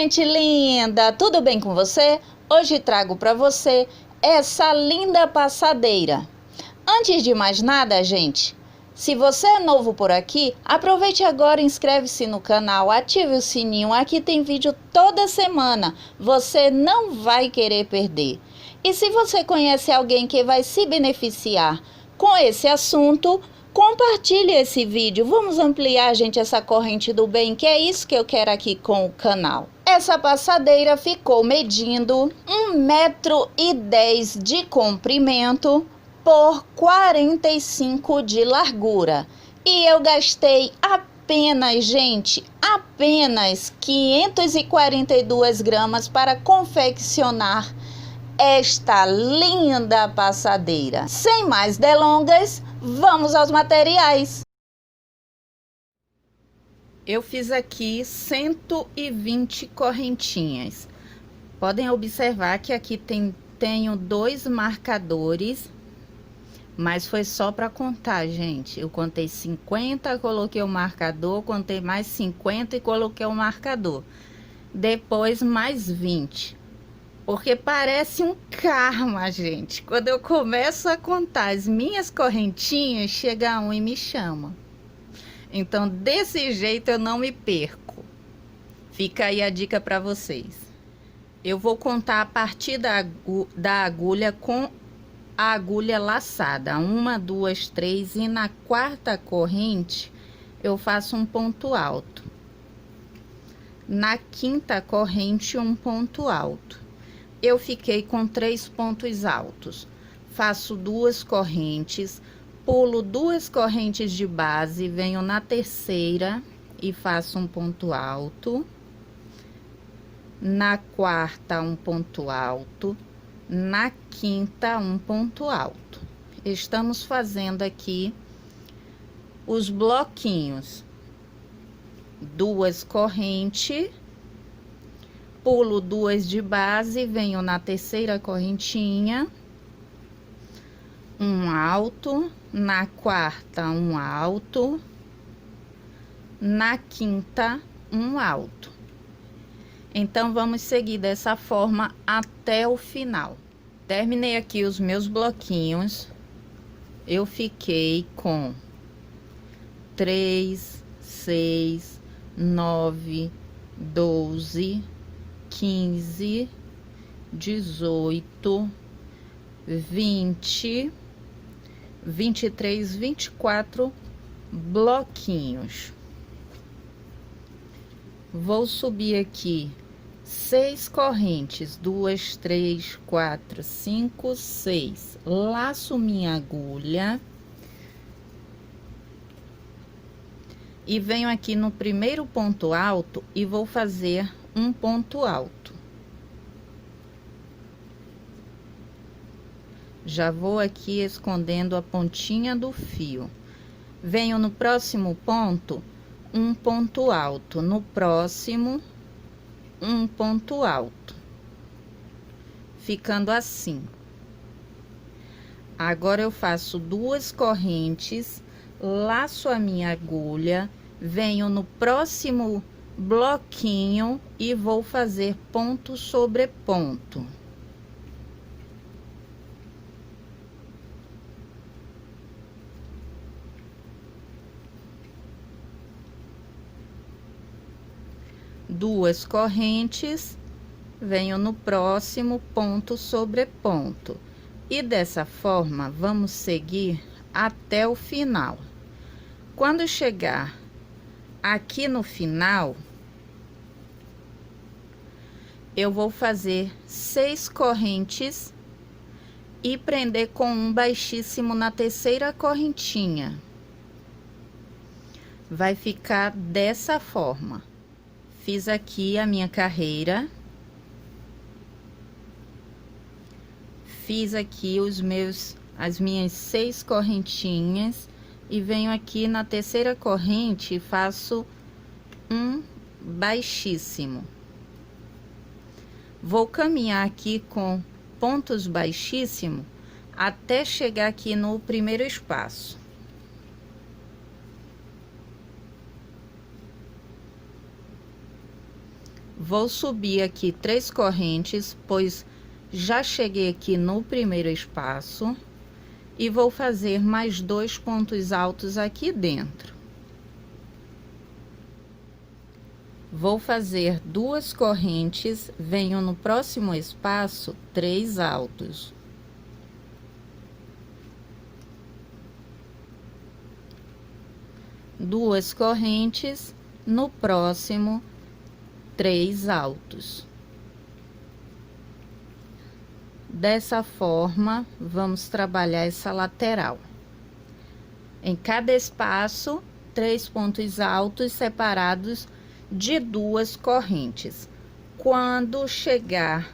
gente linda, tudo bem com você? Hoje trago para você essa linda passadeira. Antes de mais nada, gente, se você é novo por aqui, aproveite agora e inscreve-se no canal, ative o sininho, aqui tem vídeo toda semana, você não vai querer perder. E se você conhece alguém que vai se beneficiar com esse assunto, compartilhe esse vídeo, vamos ampliar, gente, essa corrente do bem, que é isso que eu quero aqui com o canal. Essa passadeira ficou medindo 1,10 m de comprimento por 45 de largura. E eu gastei apenas, gente, apenas 542 gramas para confeccionar esta linda passadeira. Sem mais delongas, vamos aos materiais. Eu fiz aqui 120 correntinhas. Podem observar que aqui tenho 2 marcadores, mas foi só para contar, gente. Eu contei 50, coloquei o marcador, contei mais 50 e coloquei o marcador. Depois mais 20. Porque parece um karma, gente. Quando eu começo a contar as minhas correntinhas, chega um e me chama. Então, desse jeito eu não me perco. Fica aí a dica para vocês. Eu vou contar a partir da agulha com a agulha laçada. 1, 2, 3 e na 4ª corrente eu faço um ponto alto. Na 5ª corrente, um ponto alto. Eu fiquei com 3 pontos altos. Faço 2 correntes, pulo 2 correntes de base, venho na 3ª e faço um ponto alto. Na 4ª, um ponto alto. Na 5ª, um ponto alto. Estamos fazendo aqui os bloquinhos. 2 correntes. Pulo 2 de base, venho na 3ª correntinha, um alto, na 4ª um alto, na 5ª um alto. Então, vamos seguir dessa forma até o final. Terminei aqui os meus bloquinhos, eu fiquei com 3, 6, 9, 12, 15, 18, 20, 23, 24 bloquinhos. Vou subir aqui 6 correntes, 2, 3, 4, 5, 6. Laço minha agulha. E venho aqui no primeiro ponto alto e vou fazer um ponto alto. Já vou aqui escondendo a pontinha do fio. Venho no próximo ponto, um ponto alto. No próximo, um ponto alto. Ficando assim. Agora eu faço 2 correntes, laço a minha agulha, venho no próximo bloquinho e vou fazer ponto sobre ponto. Duas correntes, venho no próximo ponto sobre ponto. E dessa forma, vamos seguir até o final. Quando chegar aqui no final, eu vou fazer 6 correntes e prender com um baixíssimo na 3ª correntinha. Vai ficar dessa forma. Fiz aqui a minha carreira. Fiz aqui as minhas 6 correntinhas e venho aqui na 3ª corrente e faço um baixíssimo. Vou caminhar aqui com pontos baixíssimos até chegar aqui no primeiro espaço. Vou subir aqui 3 correntes, pois já cheguei aqui no primeiro espaço, e vou fazer mais 2 pontos altos aqui dentro. Vou fazer 2 correntes, venho no próximo espaço 3 altos. Duas correntes, no próximo 3 altos. Dessa forma, vamos trabalhar essa lateral. Em cada espaço, 3 pontos altos separados de 2 correntes. Quando chegar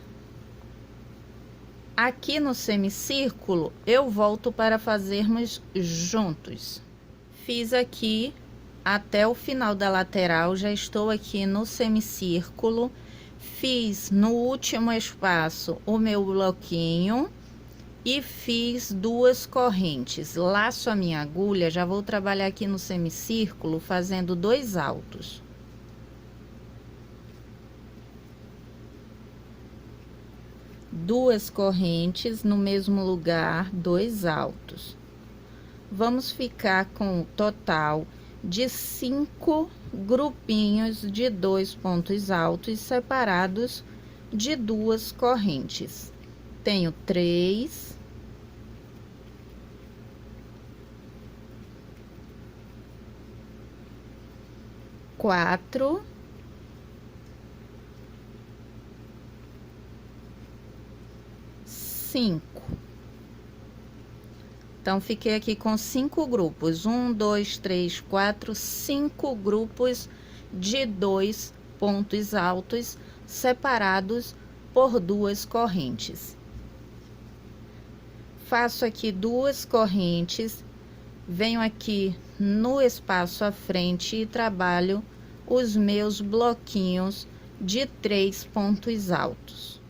aqui no semicírculo, eu volto para fazermos juntos. Fiz aqui até o final da lateral, já estou aqui no semicírculo. Fiz no último espaço o meu bloquinho e fiz 2 correntes. Laço a minha agulha, já vou trabalhar aqui no semicírculo fazendo 2 altos. Duas correntes no mesmo lugar, 2 altos. Vamos ficar com o total de 5 grupinhos de 2 pontos altos separados de 2 correntes. Tenho 3, 4, 5. Então, fiquei aqui com 5 grupos. 1, 2, 3, 4, 5 grupos de 2 pontos altos separados por 2 correntes. Faço aqui 2 correntes, venho aqui no espaço à frente e trabalho os meus bloquinhos de 3 pontos altos.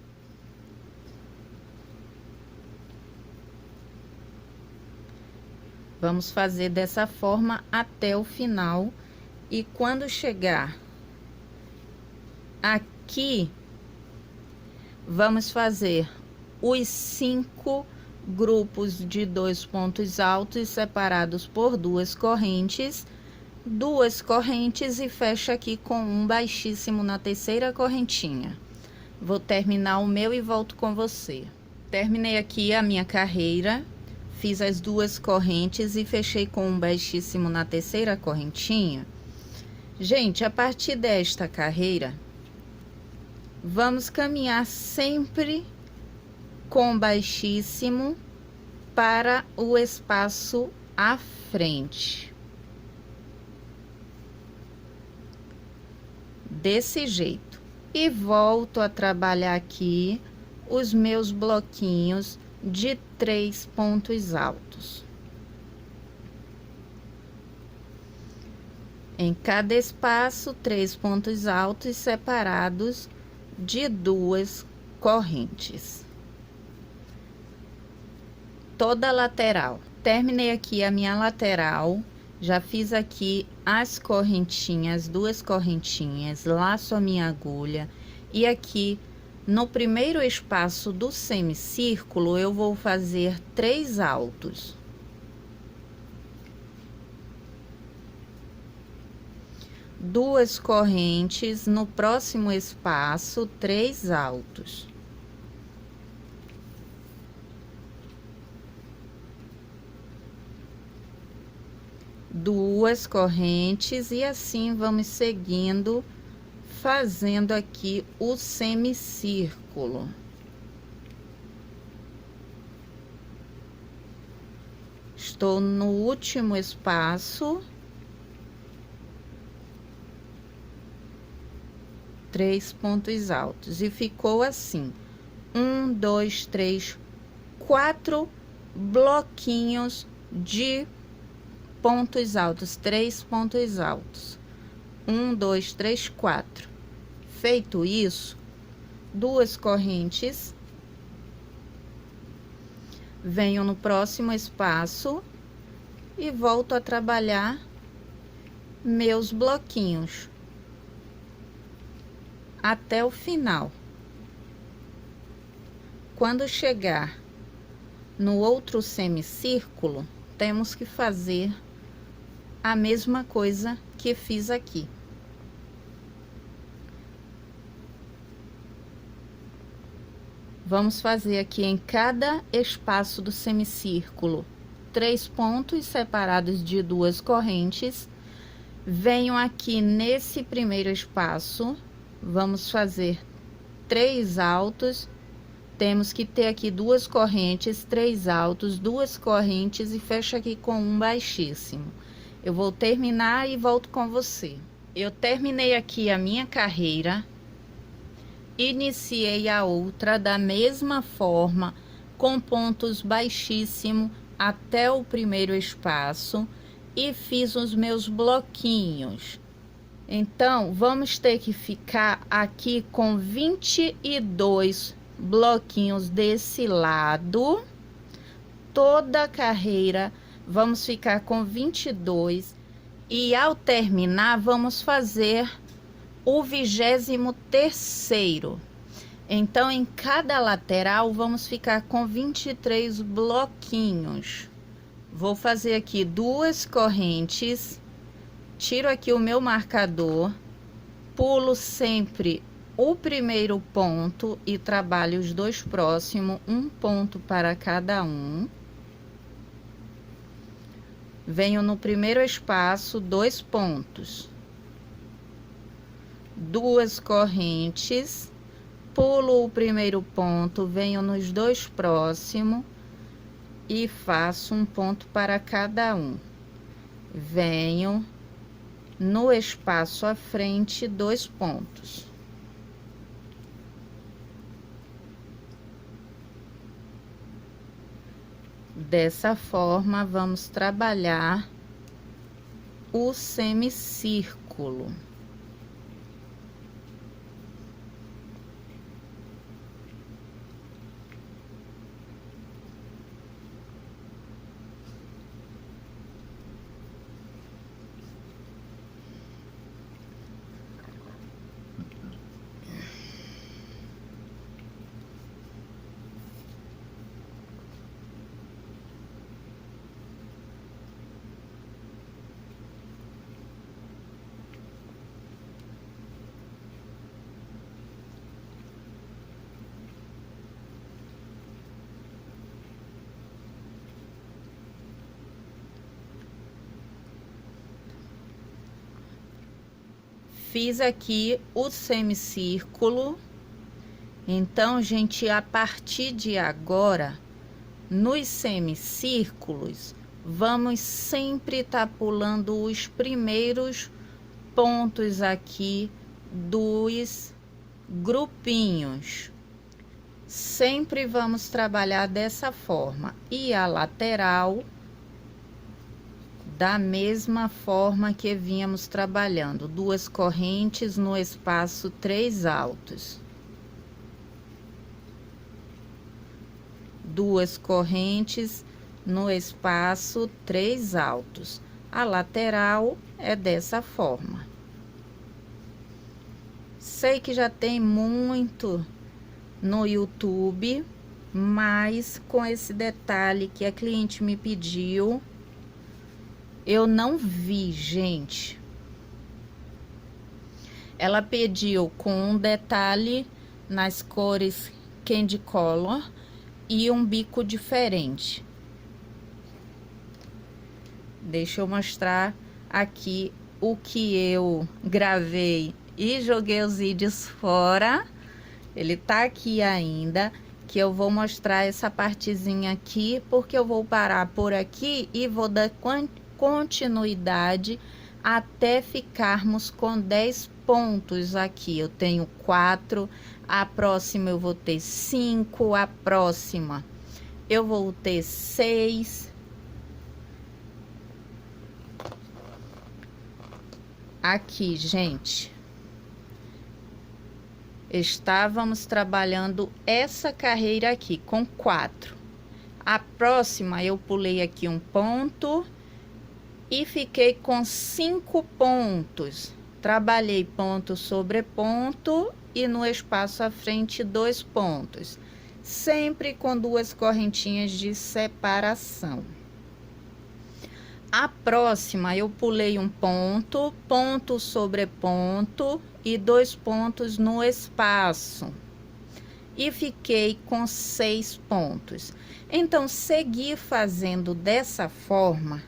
Vamos fazer dessa forma até o final, e quando chegar aqui, vamos fazer os 5 grupos de 2 pontos altos separados por 2 correntes, 2 correntes e fecha aqui com um baixíssimo na terceira correntinha. Vou terminar o meu e volto com você. Terminei aqui a minha carreira. Fiz as 2 correntes e fechei com um baixíssimo na terceira correntinha. Gente, a partir desta carreira, vamos caminhar sempre com baixíssimo para o espaço à frente. Desse jeito. E volto a trabalhar aqui os meus bloquinhos de 3 pontos altos. Em cada espaço, 3 pontos altos separados de 2 correntes. Toda a lateral. Terminei aqui a minha lateral, já fiz aqui as correntinhas, 2 correntinhas, laço a minha agulha e aqui no primeiro espaço do semicírculo, eu vou fazer 3 altos. Duas correntes, no próximo espaço, 3 altos. Duas correntes e assim vamos seguindo, fazendo aqui o semicírculo. Estou no último espaço. 3 pontos altos e ficou assim: 1, 2, 3, 4 bloquinhos de pontos altos, 3 pontos altos. 1, 2, 3, 4. Feito isso, 2 correntes, venho no próximo espaço e volto a trabalhar meus bloquinhos. até o final. Quando chegar no outro semicírculo, temos que fazer a mesma coisa que fiz aqui. Vamos fazer aqui em cada espaço do semicírculo 3 pontos separados de 2 correntes. Venho aqui nesse primeiro espaço, vamos fazer 3 altos. Temos que ter aqui 2 correntes, 3 altos, 2 correntes e fecho aqui com um baixíssimo. Eu vou terminar e volto com você. Eu terminei aqui a minha carreira. Iniciei a outra da mesma forma, com pontos baixíssimos até o primeiro espaço e fiz os meus bloquinhos. Então, vamos ter que ficar aqui com 22 bloquinhos desse lado. Toda a carreira vamos ficar com 22 e ao terminar vamos fazer o 23º. Então, em cada lateral, vamos ficar com 23 bloquinhos. Vou fazer aqui 2 correntes, tiro aqui o meu marcador, pulo sempre o primeiro ponto e trabalho os 2 próximos, um ponto para cada um. Venho no primeiro espaço, 2 pontos. 2 correntes, pulo o primeiro ponto, venho nos 2 próximos e faço um ponto para cada um. Venho no espaço à frente, 2 pontos. Dessa forma, vamos trabalhar o semicírculo. Fiz aqui o semicírculo. Então, gente, a partir de agora, nos semicírculos, vamos sempre estar pulando os primeiros pontos aqui dos grupinhos. Sempre vamos trabalhar dessa forma. E a lateral da mesma forma que vínhamos trabalhando, 2 correntes no espaço 3 altos. 2 correntes no espaço 3 altos. A lateral é dessa forma. Sei que já tem muito no YouTube, mas com esse detalhe que a cliente me pediu, eu não vi, gente. Ela pediu com um detalhe nas cores Candy Color e um bico diferente. Deixa eu mostrar aqui o que eu gravei e joguei os vídeos fora. Ele tá aqui ainda, que eu vou mostrar essa partezinha aqui, porque eu vou parar por aqui e vou dar continuidade até ficarmos com 10 pontos aqui. Eu tenho 4, a próxima eu vou ter 5, a próxima eu vou ter 6. Aqui, gente, estávamos trabalhando essa carreira aqui com 4. A próxima eu pulei aqui um ponto e fiquei com 5 pontos. Trabalhei ponto sobre ponto e no espaço à frente 2 pontos, sempre com 2 correntinhas de separação. A próxima eu pulei um ponto, ponto sobre ponto e 2 pontos no espaço e fiquei com 6 pontos. Então segui fazendo dessa forma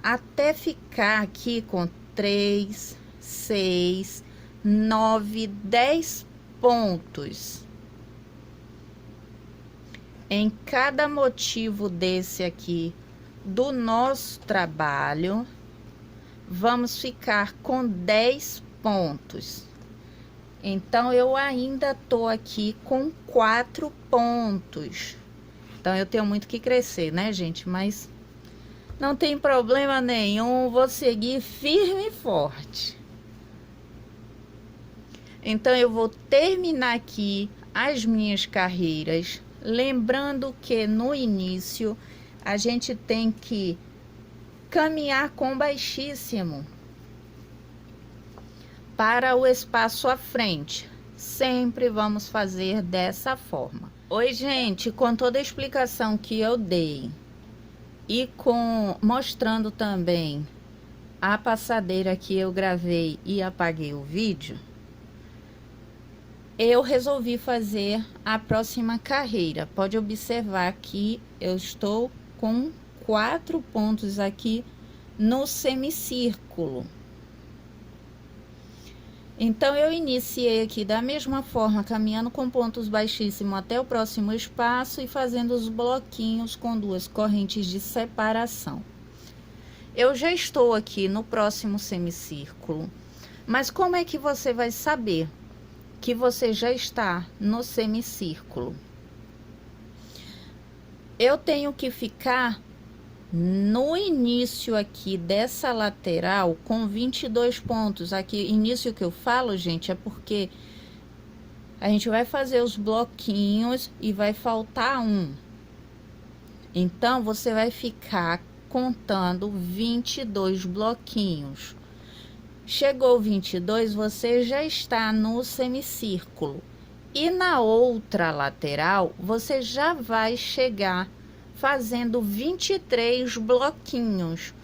até ficar aqui com 3, 6, 9, 10 pontos em cada motivo desse aqui do nosso trabalho. Vamos ficar com 10 pontos. Então eu ainda tô aqui com 4 pontos. Então eu tenho muito que crescer, né, gente? Mas não tem problema nenhum, vou seguir firme e forte. Então eu vou terminar aqui as minhas carreiras, lembrando que no início a gente tem que caminhar com baixíssimo para o espaço à frente. Sempre vamos fazer dessa forma. Oi, gente, com toda a explicação que eu dei e mostrando também a passadeira que eu gravei e apaguei o vídeo, eu resolvi fazer a próxima carreira. Pode observar que eu estou com 4 pontos aqui no semicírculo. Então eu iniciei aqui da mesma forma, caminhando com pontos baixíssimos até o próximo espaço e fazendo os bloquinhos com 2 correntes de separação. Eu já estou aqui no próximo semicírculo, mas como é que você vai saber que você já está no semicírculo? Eu tenho que ficar no início aqui dessa lateral com 22 pontos. Aqui, início que eu falo, gente, é porque a gente vai fazer os bloquinhos e vai faltar um. Então, você vai ficar contando 22 bloquinhos. Chegou 22, você já está no semicírculo. E na outra lateral, você já vai chegar fazendo 23 bloquinhos.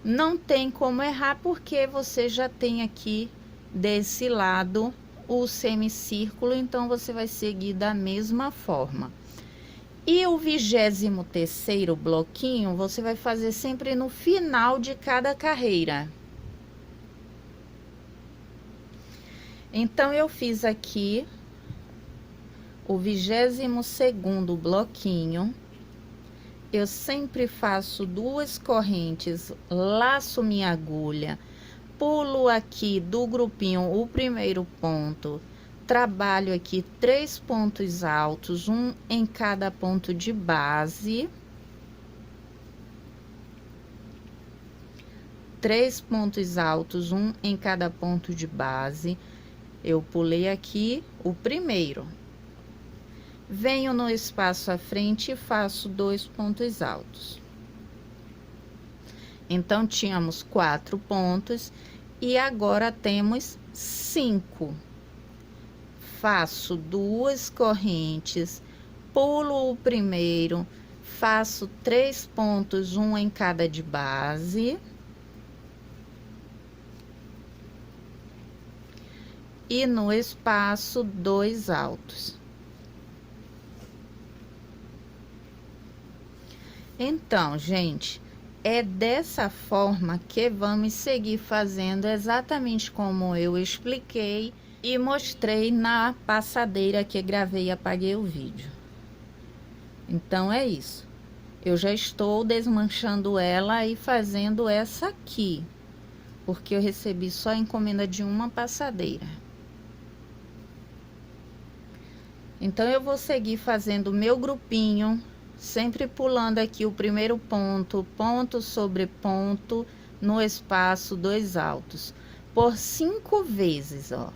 Não tem como errar, porque você já tem aqui desse lado o semicírculo, então você vai seguir da mesma forma. E o 23º bloquinho, você vai fazer sempre no final de cada carreira. Então, eu fiz aqui o 22º bloquinho. Eu sempre faço 2 correntes, laço minha agulha, pulo aqui do grupinho o primeiro ponto, trabalho aqui 3 pontos altos, um em cada ponto de base. 3 pontos altos, um em cada ponto de base. Eu pulei aqui o primeiro. Venho no espaço à frente e faço 2 pontos altos. Então, tínhamos 4 pontos e agora temos 5. Faço 2 correntes, pulo o primeiro, faço 3 pontos, um em cada de base. E no espaço, 2 altos. Então, gente, é dessa forma que vamos seguir fazendo, exatamente como eu expliquei e mostrei na passadeira que gravei e apaguei o vídeo. Então, é isso. Eu já estou desmanchando ela e fazendo essa aqui, porque eu recebi só a encomenda de uma passadeira. Então, eu vou seguir fazendo o meu grupinho, sempre pulando aqui o primeiro ponto, ponto sobre ponto, no espaço 2 altos, por 5 vezes, ó.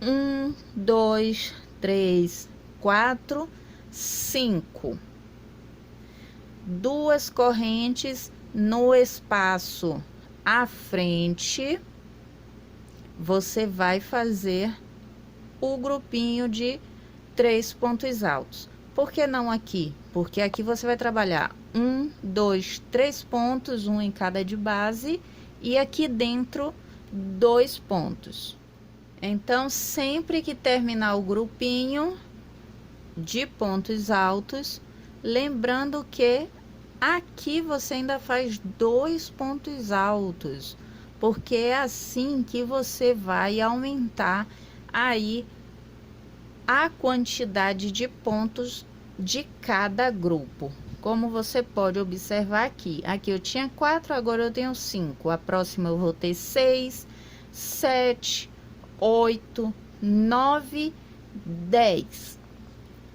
1, 2, 3, 4, 5. 2 correntes no espaço à frente, você vai fazer o grupinho de 3 pontos altos. Por que não aqui? Porque aqui você vai trabalhar 1, 2, 3 pontos, um em cada de base, e aqui dentro 2 pontos. Então, sempre que terminar o grupinho de pontos altos, lembrando que aqui você ainda faz 2 pontos altos, porque é assim que você vai aumentar aí a quantidade de pontos de cada grupo. Como você pode observar aqui, eu tinha 4, agora eu tenho 5. A próxima eu vou ter 6, 7, 8, 9, 10.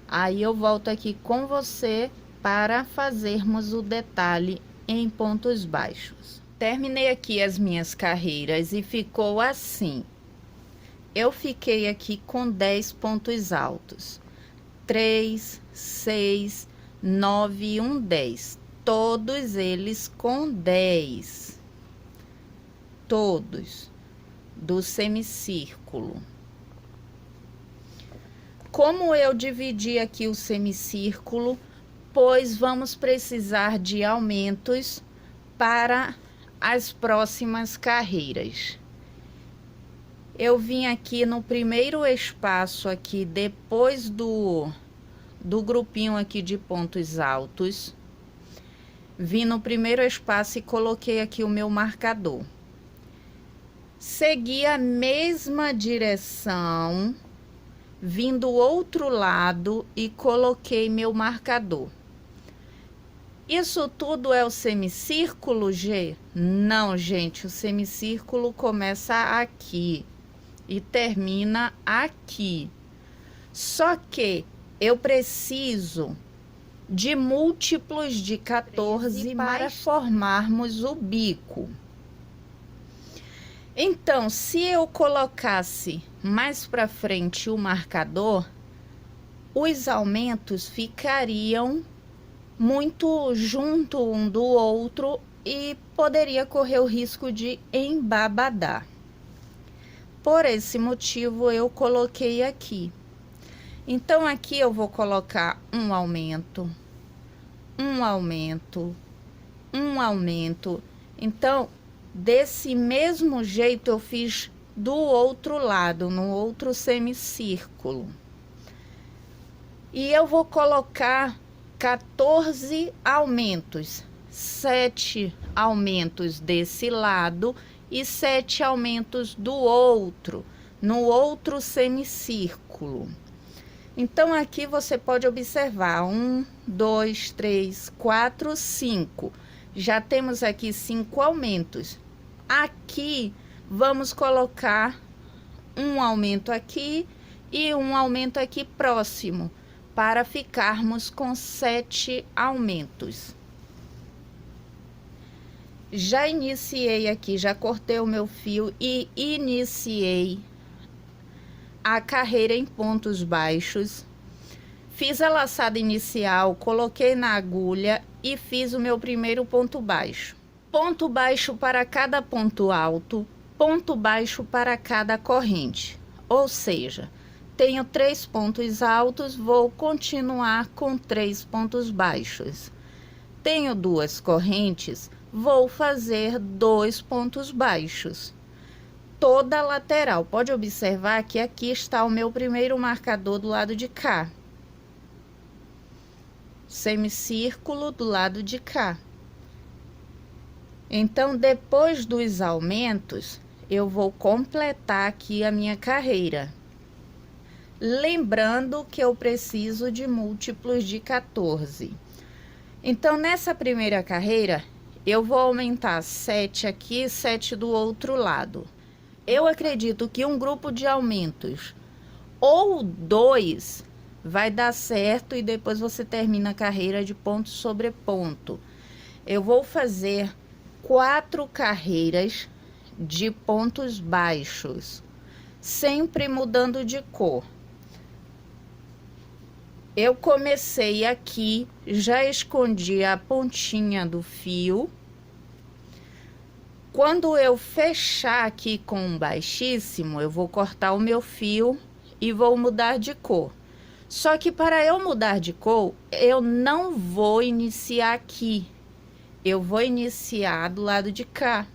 Aí eu volto aqui com você para fazermos o detalhe em pontos baixos. Terminei aqui as minhas carreiras e ficou assim. Eu fiquei aqui com 10 pontos altos. 3, 6, 9 e 1, 10. Todos eles com 10. Todos do semicírculo. Como eu dividi aqui o semicírculo, pois vamos precisar de aumentos para as próximas carreiras. Eu vim aqui no primeiro espaço aqui, depois do grupinho aqui de pontos altos. Vim no primeiro espaço e coloquei aqui o meu marcador. Segui a mesma direção, vim do outro lado e coloquei meu marcador. Isso tudo é o semicírculo, G? Não, gente, o semicírculo começa aqui e termina aqui. Só que eu preciso de múltiplos de 14 para formarmos o bico. Então, se eu colocasse mais para frente o marcador, os aumentos ficariam muito junto um do outro e poderia correr o risco de embabadar. Por esse motivo, eu coloquei aqui. Então, aqui eu vou colocar um aumento, um aumento, um aumento. Então, desse mesmo jeito, eu fiz do outro lado, no outro semicírculo. E eu vou colocar 14 aumentos, 7 aumentos desse lado e 7 aumentos do outro, no outro semicírculo. Então, aqui você pode observar 1, 2, 3, 4, 5. Já temos aqui 5 aumentos. Aqui, vamos colocar um aumento aqui e um aumento aqui próximo, para ficarmos com 7 aumentos. Já iniciei aqui, já cortei o meu fio e iniciei a carreira em pontos baixos. Fiz a laçada inicial, coloquei na agulha e fiz o meu primeiro ponto baixo. Ponto baixo para cada ponto alto, ponto baixo para cada corrente. Ou seja, tenho 3 pontos altos, vou continuar com 3 pontos baixos. Tenho 2 correntes, vou fazer 2 pontos baixos. Toda a lateral. Pode observar que aqui está o meu primeiro marcador do lado de cá. Semicírculo do lado de cá. Então, depois dos aumentos, eu vou completar aqui a minha carreira. Lembrando que eu preciso de múltiplos de 14. Então, nessa primeira carreira, eu vou aumentar 7 aqui e 7 do outro lado. Eu acredito que um grupo de aumentos ou 2 vai dar certo e depois você termina a carreira de ponto sobre ponto. Eu vou fazer 4 carreiras de pontos baixos, sempre mudando de cor. Eu comecei aqui, já escondi a pontinha do fio. Quando eu fechar aqui com um baixíssimo, eu vou cortar o meu fio e vou mudar de cor. Só que para eu mudar de cor, eu não vou iniciar aqui. Eu vou iniciar do lado de cá.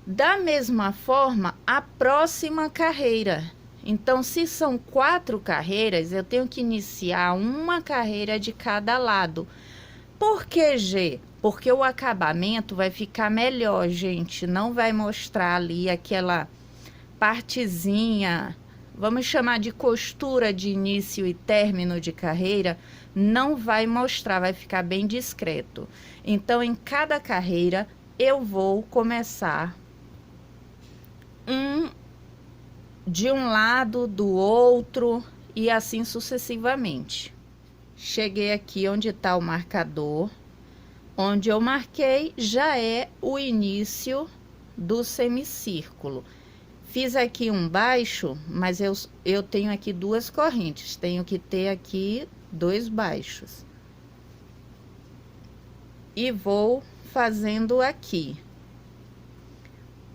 Da mesma forma, a próxima carreira. Então, se são 4 carreiras, eu tenho que iniciar uma carreira de cada lado. Por que, G? Porque o acabamento vai ficar melhor, gente. Não vai mostrar ali aquela partezinha, vamos chamar de costura de início e término de carreira. Não vai mostrar, vai ficar bem discreto. Então, em cada carreira, eu vou começar de um lado, do outro e assim sucessivamente. Cheguei aqui onde está o marcador. Onde eu marquei já é o início do semicírculo. Fiz aqui um baixo, mas eu tenho aqui 2 correntes. Tenho que ter aqui 2 baixos. E vou fazendo aqui.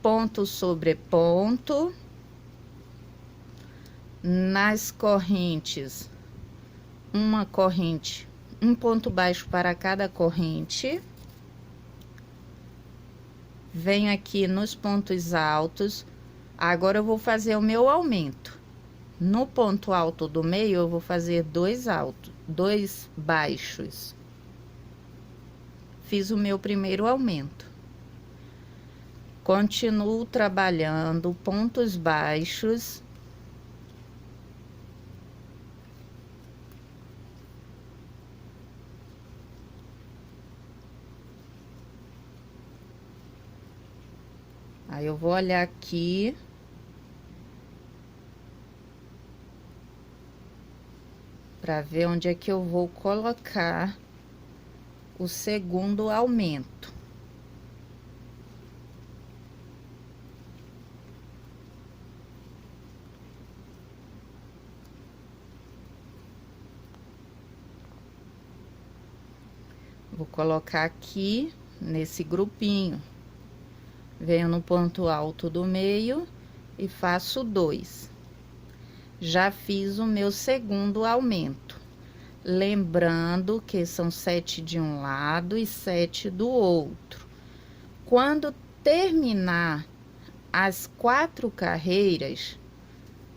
Ponto sobre ponto. Nas correntes, uma corrente, um ponto baixo para cada corrente. Venho aqui nos pontos altos. Agora eu vou fazer o meu aumento. No ponto alto do meio, eu vou fazer 2 altos, 2 baixos. Fiz o meu primeiro aumento. Continuo trabalhando pontos baixos. Aí eu vou olhar aqui. Para ver onde é que eu vou colocar o segundo aumento. Vou colocar aqui nesse grupinho. Venho no ponto alto do meio e faço 2. Já fiz o meu segundo aumento. Lembrando que são 7 de um lado e 7 do outro. Quando terminar as 4 carreiras,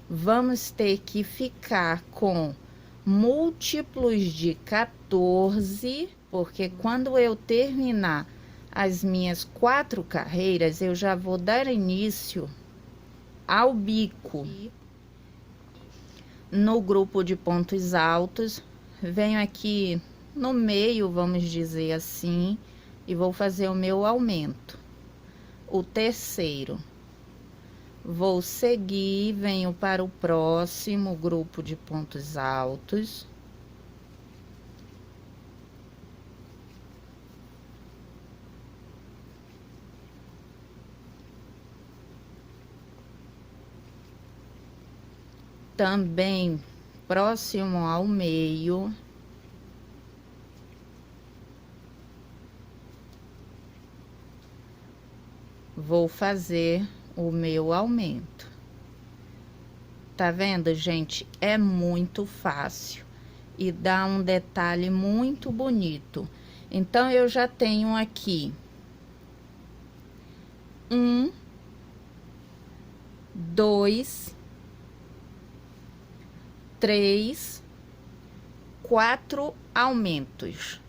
vamos ter que ficar com múltiplos de 14, porque quando eu terminar as minhas 4 carreiras, eu já vou dar início ao bico. No grupo de pontos altos, venho aqui no meio, vamos dizer assim, e vou fazer o meu aumento. O terceiro. Vou seguir, venho para o próximo grupo de pontos altos. Também próximo ao meio. Vou fazer o meu aumento. Tá vendo, gente? É muito fácil e dá um detalhe muito bonito. Então, eu já tenho aqui 1, 2, 3, 4 aumentos.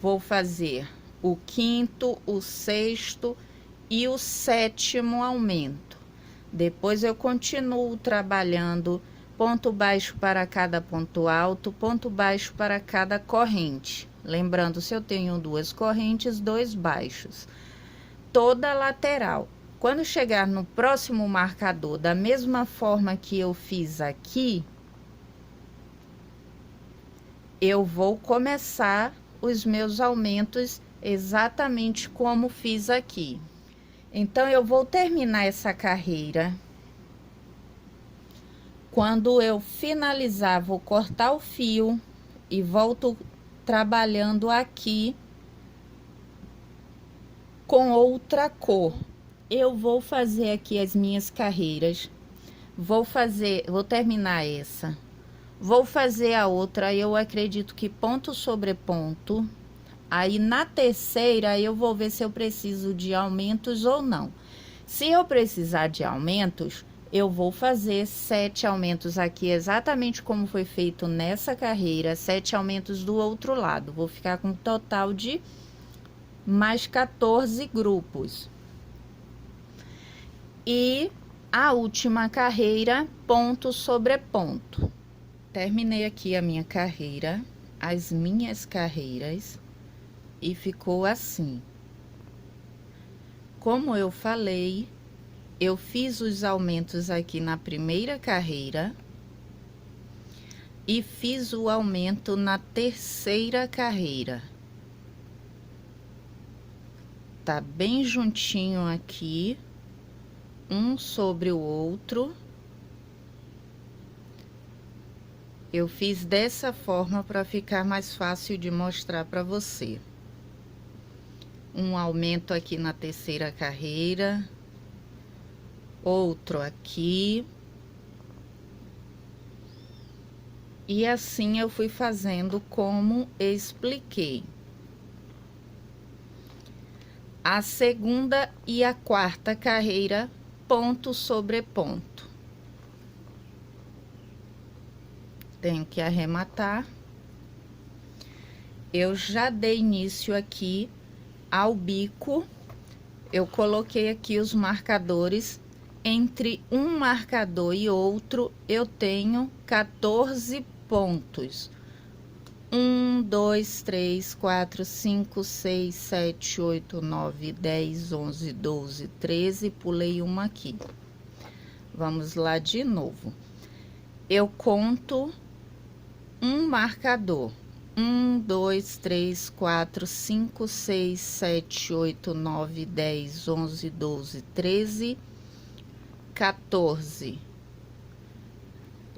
Vou fazer o quinto, o sexto e o sétimo aumento. Depois eu continuo trabalhando ponto baixo para cada ponto alto, ponto baixo para cada corrente. Lembrando, se eu tenho 2 correntes, 2 baixos. Toda lateral. Quando chegar no próximo marcador, da mesma forma que eu fiz aqui, eu vou começar os meus aumentos exatamente como fiz aqui. Então, eu vou terminar essa carreira. Quando eu finalizar, vou cortar o fio e volto trabalhando aqui com outra cor. Eu vou fazer aqui as minhas carreiras. Vou terminar essa. Vou fazer a outra, eu acredito que ponto sobre ponto. Aí na terceira eu vou ver se eu preciso de aumentos ou não. Se eu precisar de aumentos, eu vou fazer 7 aumentos aqui, exatamente como foi feito nessa carreira, 7 aumentos do outro lado. Vou ficar com um total de mais 14 grupos. E a última carreira, ponto sobre ponto. Terminei aqui a minha carreira, as minhas carreiras, e ficou assim. Como eu falei, eu fiz os aumentos aqui na primeira carreira e fiz o aumento na terceira carreira. Tá bem juntinho aqui, um sobre o outro. Eu fiz dessa forma para ficar mais fácil de mostrar para você. Um aumento aqui na terceira carreira, outro aqui. E assim eu fui fazendo como expliquei. A segunda e a quarta carreira, ponto sobre ponto. Tenho que arrematar. Eu já dei início aqui ao bico. Eu coloquei aqui os marcadores. Entre um marcador e outro, eu tenho 14 pontos. 1, 2, 3, 4, 5, 6, 7, 8, 9, 10, 11, 12, 13. Pulei uma aqui. Vamos lá de novo. Eu conto um marcador. 1, 2, 3, 4, 5, 6, 7, 8, 9, 10, 11, 12, 13, 14.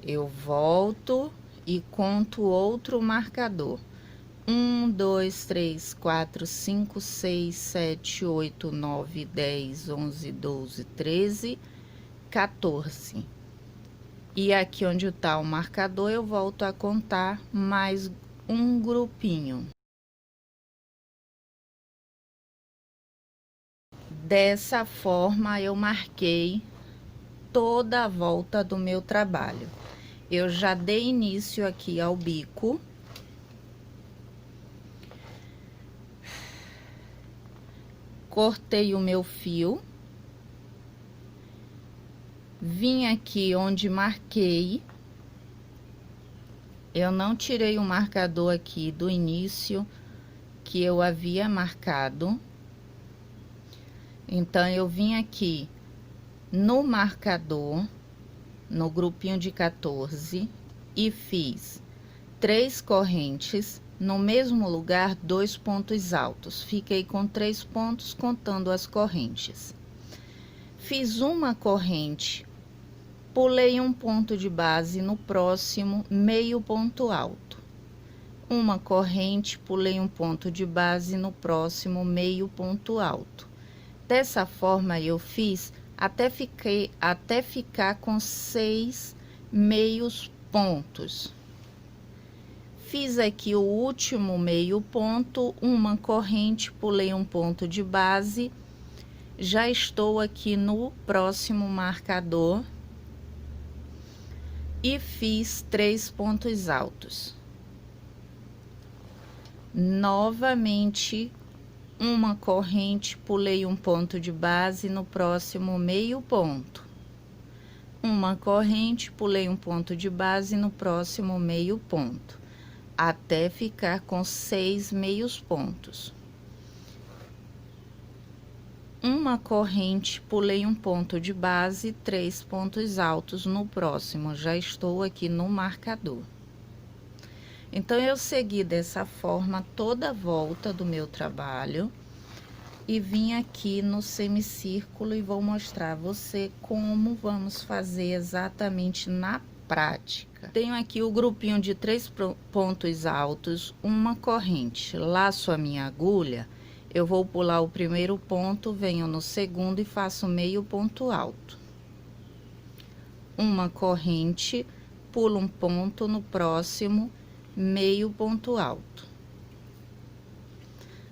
Eu volto e conto outro marcador. 1, 2, 3, 4, 5, 6, 7, 8, 9, 10, 11, 12, 13, 14. E aqui onde está o marcador, eu volto a contar mais um grupinho. Dessa forma, eu marquei toda a volta do meu trabalho. Eu já dei início aqui ao bico. Cortei o meu fio. Vim aqui onde marquei. Eu não tirei o marcador aqui do início que eu havia marcado. Então, eu vim aqui no marcador, no grupinho de 14, e fiz 3 correntes, no mesmo lugar, 2 pontos altos. Fiquei com 3 pontos contando as correntes. Fiz uma corrente, pulei um ponto de base no próximo meio ponto alto. Uma corrente, pulei um ponto de base no próximo meio ponto alto. Dessa forma, eu fiz até ficar com 6 meios pontos. Fiz aqui o último meio ponto, uma corrente, pulei um ponto de base. Já estou aqui no próximo marcador e fiz 3 pontos altos. Novamente, uma corrente, pulei um ponto de base no próximo meio ponto. Uma corrente, pulei um ponto de base no próximo meio ponto, até ficar com 6 meios pontos. Uma corrente, pulei um ponto de base, 3 pontos altos no próximo. Já estou aqui no marcador. Então, eu segui dessa forma toda a volta do meu trabalho e vim aqui no semicírculo e vou mostrar a você como vamos fazer exatamente na prática. Tenho aqui o grupinho de 3 pontos altos, uma corrente. Laço a minha agulha, eu vou pular o primeiro ponto, venho no segundo e faço meio ponto alto. uma corrente, pulo um ponto no próximo meio ponto alto.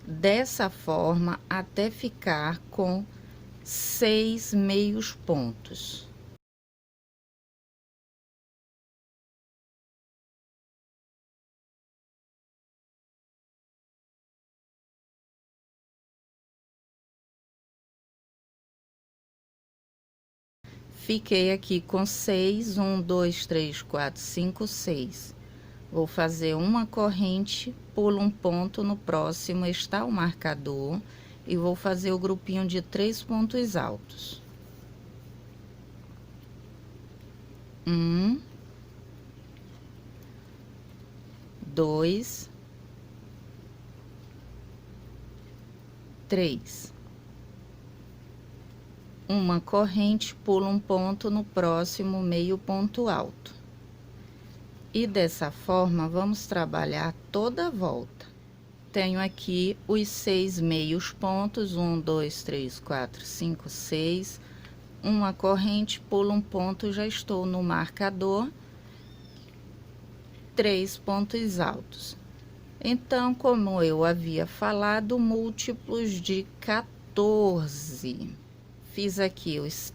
Dessa forma, até ficar com 6 meios pontos. Fiquei aqui com 6, 1, 2, 3, 4, 5, 6. Vou fazer uma corrente, pulo um ponto no próximo, está o marcador, e vou fazer o grupinho de 3 pontos altos. 1, 2, 3. Uma corrente, pulo um ponto no próximo meio ponto alto. E dessa forma, vamos trabalhar toda a volta. Tenho aqui os 6 meios pontos, 1, 2, 3, 4, 5, 6. Uma corrente, pulo um ponto, já estou no marcador. 3 pontos altos. Então, como eu havia falado, múltiplos de 14. Fiz aqui os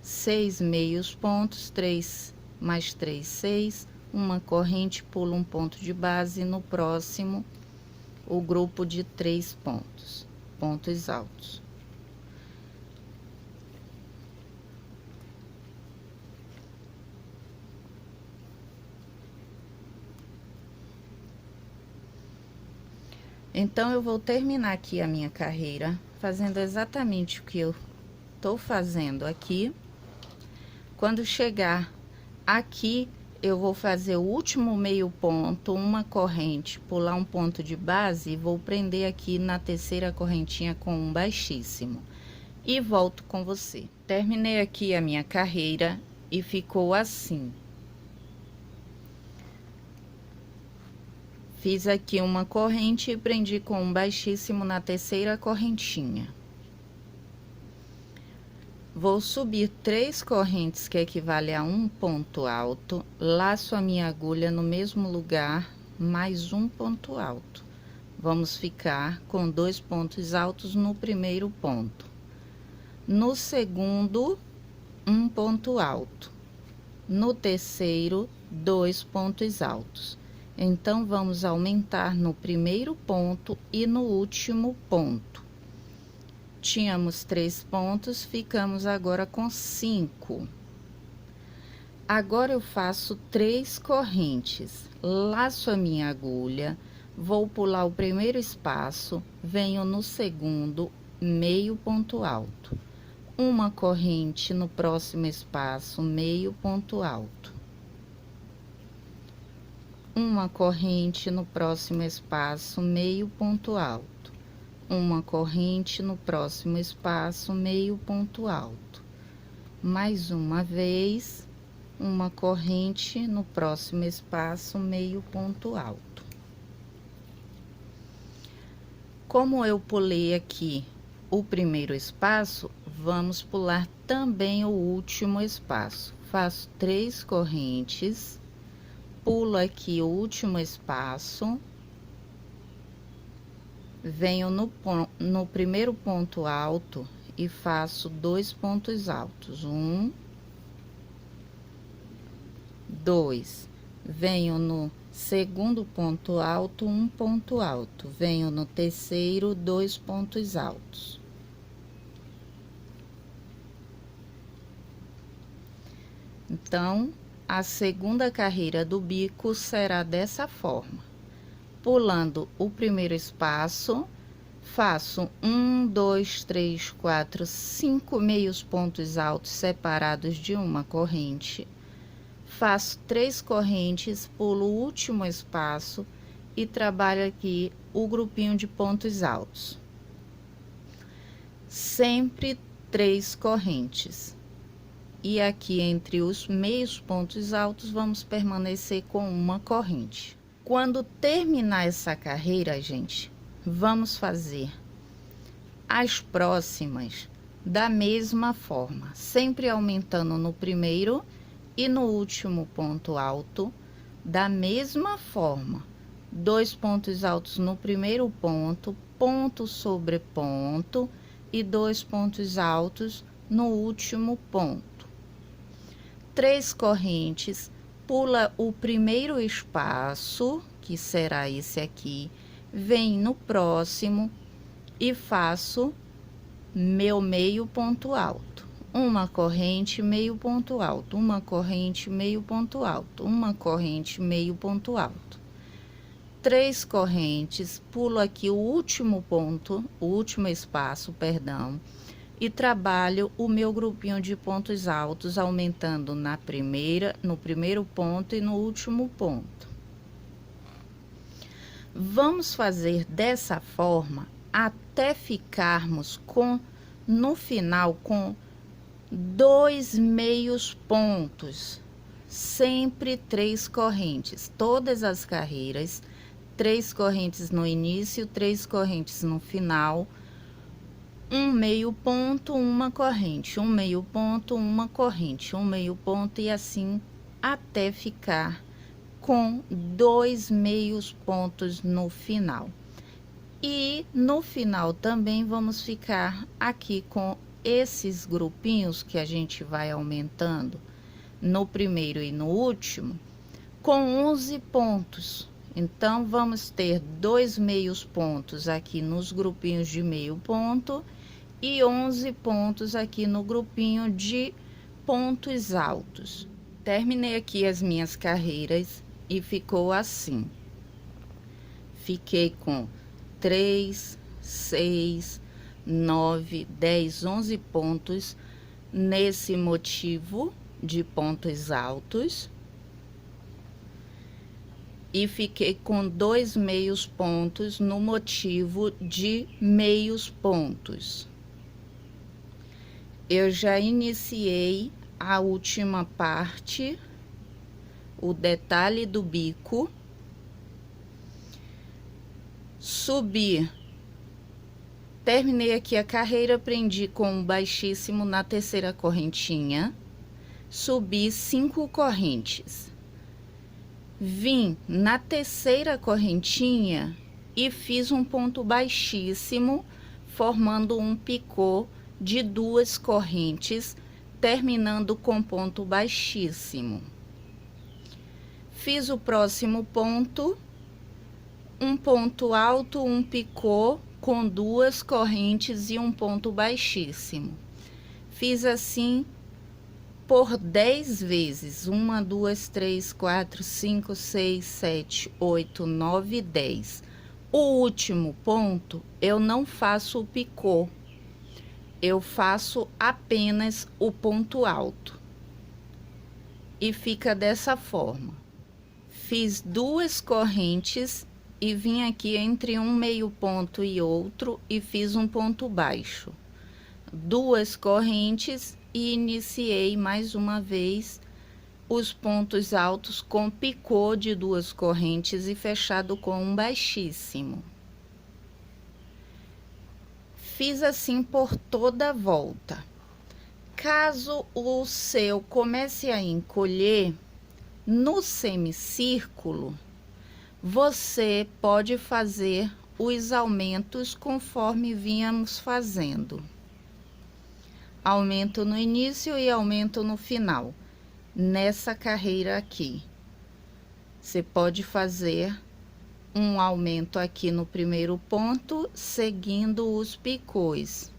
6 meios pontos, 3 mais 3, 6. Uma corrente, pulo um ponto de base, no próximo, o grupo de 3 pontos altos. Então, eu vou terminar aqui a minha carreira, fazendo exatamente o que eu tô fazendo aqui. Quando chegar aqui, eu vou fazer o último meio ponto, uma corrente, pular um ponto de base e vou prender aqui na terceira correntinha com um baixíssimo. E volto com você. Terminei aqui a minha carreira e ficou assim. Fiz aqui uma corrente e prendi com um baixíssimo na terceira correntinha. Vou subir 3 correntes, que equivale a um ponto alto, laço a minha agulha no mesmo lugar, mais um ponto alto. Vamos ficar com 2 pontos altos no primeiro ponto. No segundo, um ponto alto. No terceiro, 2 pontos altos. Então, vamos aumentar no primeiro ponto e no último ponto. Tínhamos 3 pontos, ficamos agora com 5. Agora, eu faço 3 correntes, laço a minha agulha, vou pular o primeiro espaço, venho no segundo, meio ponto alto. Uma corrente no próximo espaço, meio ponto alto. Uma corrente no próximo espaço, meio ponto alto. Uma corrente no próximo espaço, meio ponto alto. Mais uma vez, uma corrente no próximo espaço, meio ponto alto. Como eu pulei aqui o primeiro espaço, vamos pular também o último espaço. Faço 3 correntes, pulo aqui o último espaço, venho no primeiro ponto alto e faço 2 pontos altos, 1, 2. Venho no segundo ponto alto, um ponto alto. Venho no terceiro, 2 pontos altos. Então, a segunda carreira do bico será dessa forma. Pulando o primeiro espaço, faço 1, 2, 3, 4, 5 meios pontos altos separados de uma corrente. Faço 3 correntes, pulo o último espaço e trabalho aqui o grupinho de pontos altos. Sempre 3 correntes. E aqui entre os meios pontos altos, vamos permanecer com uma corrente. Quando terminar essa carreira, gente, vamos fazer as próximas da mesma forma, sempre aumentando no primeiro e no último ponto alto, da mesma forma. 2 pontos altos no primeiro ponto, ponto sobre ponto, e 2 pontos altos no último ponto. 3 correntes, pula o primeiro espaço, que será esse aqui, vem no próximo e faço meu meio ponto alto. Uma corrente, meio ponto alto, uma corrente, meio ponto alto, uma corrente, meio ponto alto. 3 correntes, pulo aqui o último ponto, o último espaço, perdão, e trabalho o meu grupinho de pontos altos, aumentando no primeiro ponto e no último ponto. Vamos fazer dessa forma até ficarmos no final com 2 meios pontos, sempre 3 correntes, todas as carreiras, 3 correntes no início, 3 correntes no final, um meio ponto, uma corrente, um meio ponto, uma corrente, um meio ponto, e assim até ficar com 2 meios pontos no final. E no final também vamos ficar aqui com esses grupinhos que a gente vai aumentando no primeiro e no último, com 11 pontos. Então, vamos ter 2 meios pontos aqui nos grupinhos de meio ponto e 11 pontos aqui no grupinho de pontos altos. Terminei aqui as minhas carreiras e ficou assim. Fiquei com 3, 6, 9, 10, 11 pontos nesse motivo de pontos altos. E fiquei com 2 meios pontos no motivo de meios pontos. Eu já iniciei a última parte, o detalhe do bico. Subi, terminei aqui a carreira, prendi com um baixíssimo na terceira correntinha, subi 5 correntes. Vim na terceira correntinha e fiz um ponto baixíssimo, formando um picô de 2 correntes, terminando com ponto baixíssimo. Fiz o próximo ponto, um ponto alto, um picô com 2 correntes e um ponto baixíssimo. Fiz assim por 10 vezes, 1, 2, 3, 4, 5, 6, 7, 8, 9, 10. O último ponto, eu não faço o picô, eu faço apenas o ponto alto. E fica dessa forma. Fiz 2 correntes e vim aqui entre um meio ponto e outro e fiz um ponto baixo. 2 correntes e iniciei mais uma vez os pontos altos com picô de 2 correntes e fechado com um baixíssimo. Fiz assim por toda a volta. Caso o seu comece a encolher no semicírculo, você pode fazer os aumentos conforme vínhamos fazendo. Aumento no início e aumento no final. Nessa carreira aqui, você pode fazer um aumento aqui no primeiro ponto, seguindo os picôs.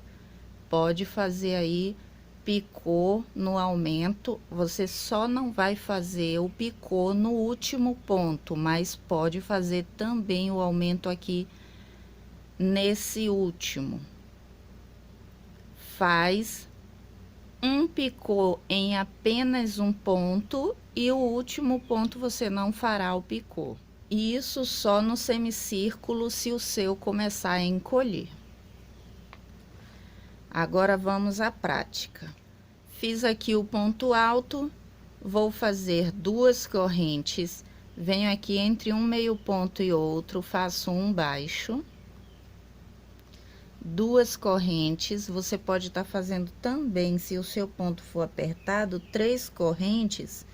Pode fazer aí picô no aumento, você só não vai fazer o picô no último ponto, mas pode fazer também o aumento aqui nesse último. Faz um picô em apenas um ponto e o último ponto você não fará o picô. E isso só no semicírculo se o seu começar a encolher. Agora vamos à prática. Fiz aqui o ponto alto, vou fazer 2 correntes, venho aqui entre um meio ponto e outro, faço um baixo, 2 correntes. Você pode estar fazendo também, se o seu ponto for apertado, 3 correntes,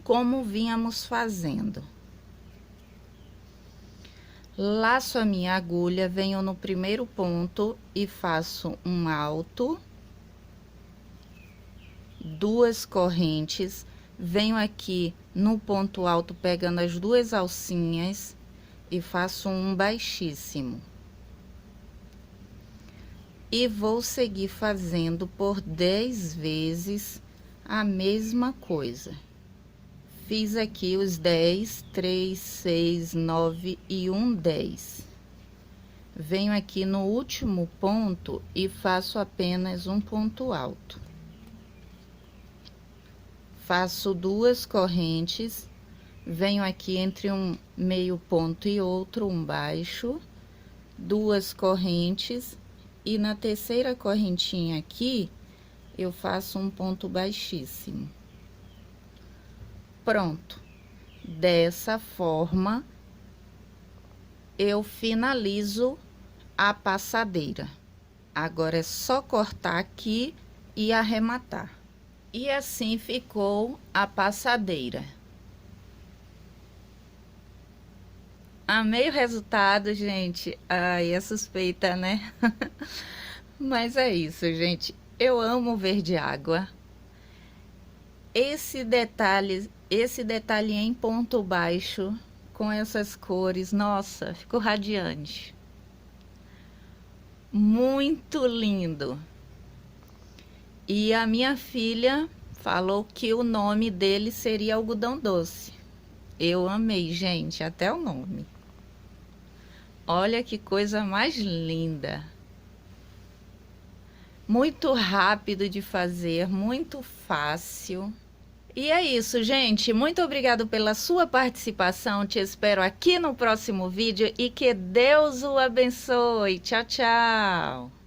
como vínhamos fazendo. Laço a minha agulha, venho no primeiro ponto e faço um alto, 2 correntes, venho aqui no ponto alto pegando as 2 alcinhas e faço um baixíssimo. E vou seguir fazendo por 10 vezes a mesma coisa. Fiz aqui os 10, 3, 6, 9 e 1, 10. Venho aqui no último ponto e faço apenas um ponto alto. Faço 2 correntes, venho aqui entre um meio ponto e outro, um baixo, 2 correntes, e na terceira correntinha aqui, eu faço um ponto baixíssimo. Pronto. Dessa forma, eu finalizo a passadeira. Agora é só cortar aqui e arrematar. E assim ficou a passadeira. Amei o resultado, gente. Ai, é suspeita, né? Mas é isso, gente. Eu amo verde água. Esse detalhe em ponto baixo, com essas cores, nossa, ficou radiante. Muito lindo. E a minha filha falou que o nome dele seria algodão doce. Eu amei, gente, até o nome. Olha que coisa mais linda. Muito rápido de fazer, muito fácil. E é isso, gente. Muito obrigado pela sua participação. Te espero aqui no próximo vídeo e que Deus o abençoe. Tchau, tchau.